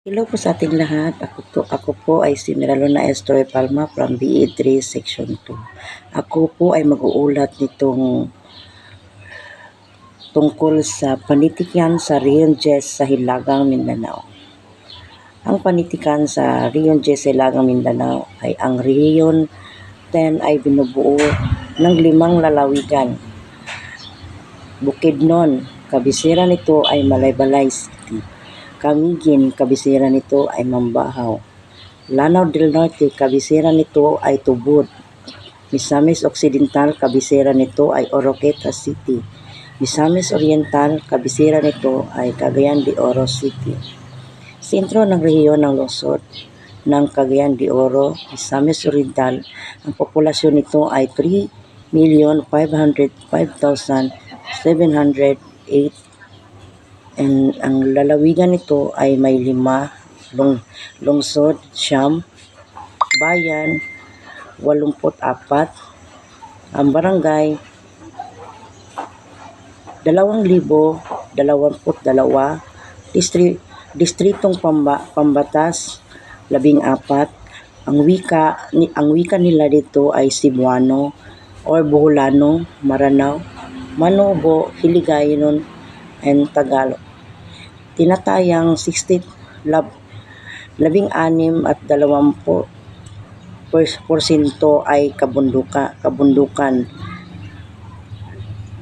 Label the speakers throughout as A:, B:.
A: Hello po sa ating lahat. Ako po ay si Miralona Estroy Palma from BE3 Section 2. Ako po ay mag-uulat nitong tungkol sa panitikan sa Rion Jess sa Hilagang Mindanao. Ang panitikan sa Rion Jess sa Hilagang Mindanao ay ang Rion 10 ay binubuo ng 5 lalawigan. Bukidnon, kabisera nito ay Malaybalay City. Camiguin, kabisera nito ay Mambahaw. Lanao del Norte, kabisera nito ay Tubod. Misamis Occidental, kabisera nito ay Oroqueta City. Misamis Oriental, kabisera nito ay Cagayan de Oro City. Sentro ng rehiyon ng lungsod ng Cagayan de Oro, Misamis Oriental, ang populasyon nito ay 3,505,708 and ang lalawigan nito ay may 5 lungsod, siyam, bayan, 84, ang barangay, 2,022, distritong Pambatas, 14, ang wika nila dito ay Cebuano or Boholano, Maranao, Manobo, Hiligaynon, and Tagalog. Tinatayang 16 at 20% ay kabundukan.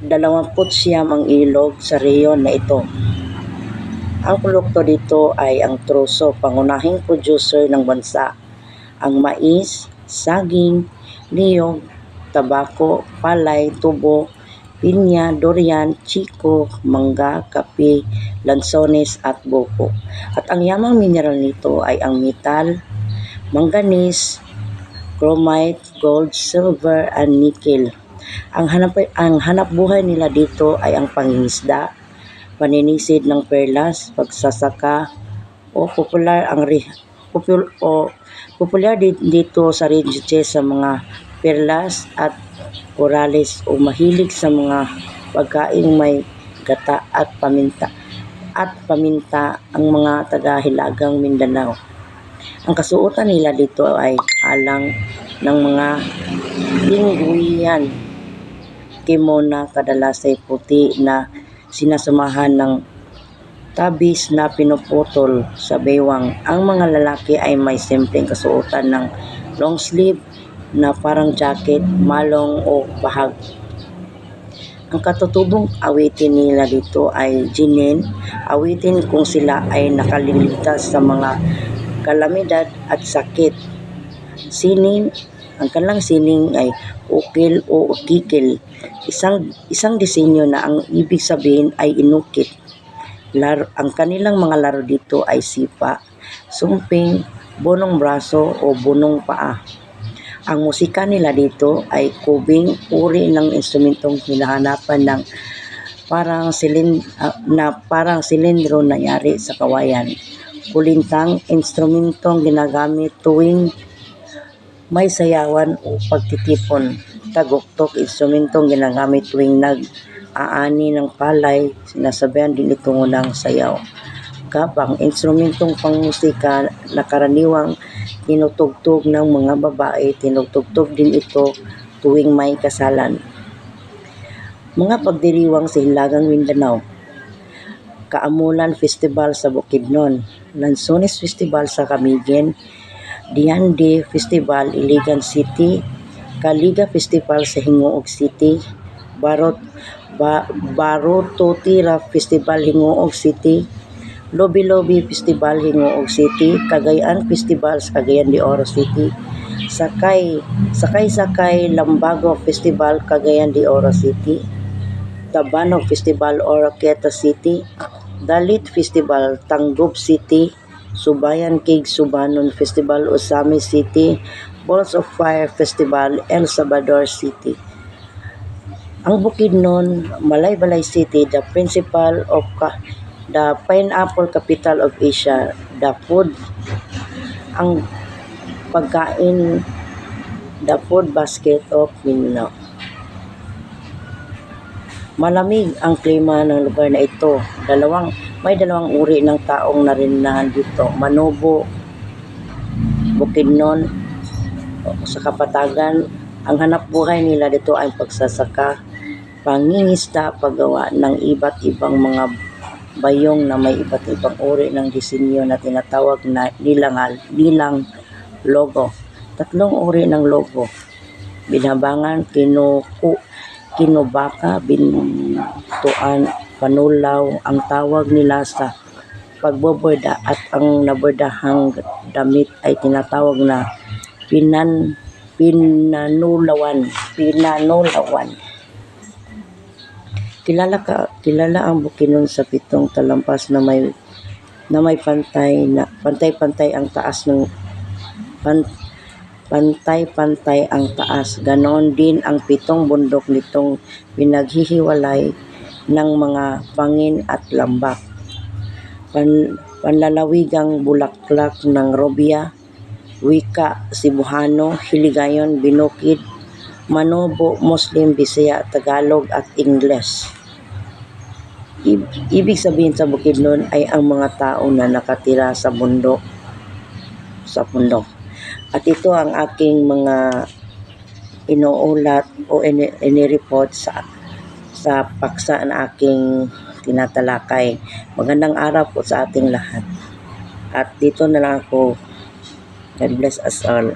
A: 29 ang ilog sa rehiyon na ito. Ang produkto dito ay ang troso, pangunahing producer ng bansa. Ang mais, saging, niyog, tabako, palay, tubo, pinya, durian, chiko, mangga, kape, lansones at buko. At ang yamang mineral nito ay ang metal, manganese, chromite, gold, silver, and nickel. Ang hanap buhay nila dito ay ang pangingisda, paninisid ng perlas, pagsasaka, popular dito sa Rinjite sa mga perlas at corales o mahilig sa mga pagkaing may gata at paminta ang mga taga-Hilagang Mindanao. Ang kasuotan nila dito ay alang ng mga lingguyan, kimono, kadalas ay puti na sinasamahan ng tabis na pinuputol sa baywang. Ang mga lalaki ay may simpleng kasuotan ng long sleeve na parang jacket, malong o bahag. Ang katutubong awitin nila dito ay jinin, awitin kung sila ay nakaliligtas sa mga kalamidad at sakit. Sining, ang kanilang sining ay ukil o ukikil, isang disenyo na ang ibig sabihin ay inukit. Ang kanilang mga laro dito ay sipa, sumping, bunong braso o bunong paa. Ang musika nila dito ay kubing, uri ng instrumentong hinahanapan ng parang silindro na yari sa kawayan. Kulintang, instrumentong ginagamit tuwing may sayawan o pagtitipon. Taguktok, instrumentong ginagamit tuwing nag-aani ng palay, sinasabihan din ito ng sayaw. Gabang, instrumentong pangmusika na karaniwang tinutugtog ng mga babae, tinutugtog din ito tuwing may kasalan. Mga pagdiriwang sa Hilagang Mindanao: Kaamulan Festival sa Bukidnon, Lansones Festival sa Camiguin, Diande Festival Iligan City, Kaliga Festival sa Hingoog City, Barutotira Festival Hingoog City, Lobi-Lobi Festival Hingoog City, Cagayan Festival sa Cagayan de Oro City, Sakay Lambago Festival Cagayan de Oro City, Tabanog Festival Oroqueta City, Dalit Festival Tanggob City, Subayan Cake Subanon Festival Osami City, Balls of Fire Festival El Salvador City. Ang Bukidnon, Malaybalay City, the pineapple capital of Asia, the food basket of Mindanao. Malamig ang klima ng lugar na ito. May dalawang uri ng taong narinahan dito, Manobo, Bukidnon, sa Kapatagan. Ang hanap buhay nila dito ay pagsasaka, pangingisda, paggawa ng iba't ibang mga bayong na may iba't ibang uri ng disenyo na tinatawag na nilang logo. Tatlong uri ng logo: binabangan, kinubaka, bintuan, panulaw ang tawag nila sa pagboborda, at ang nabordahang damit ay tinatawag na pinanulawan. Kilala ang Bukidnon sa 7 talampas na may pantay-pantay ang taas ng pantay-pantay ang taas. Ganoon din ang 7 bundok nitong pinaghihiwalay ng mga pangin at lambak. Panlalawigang bulaklak ng Robia, wika Cebuano, Hiligaynon, Binukid, Manobo, Muslim, Bisaya, Tagalog at Ingles. Ibig sabihin sa Bukidnon ay ang mga tao na nakatira sa bundok. At ito ang aking mga inuulat o inireport sa paksa na aking tinatalakay. Magandang araw po sa ating lahat. At dito na lang ako. God bless us all.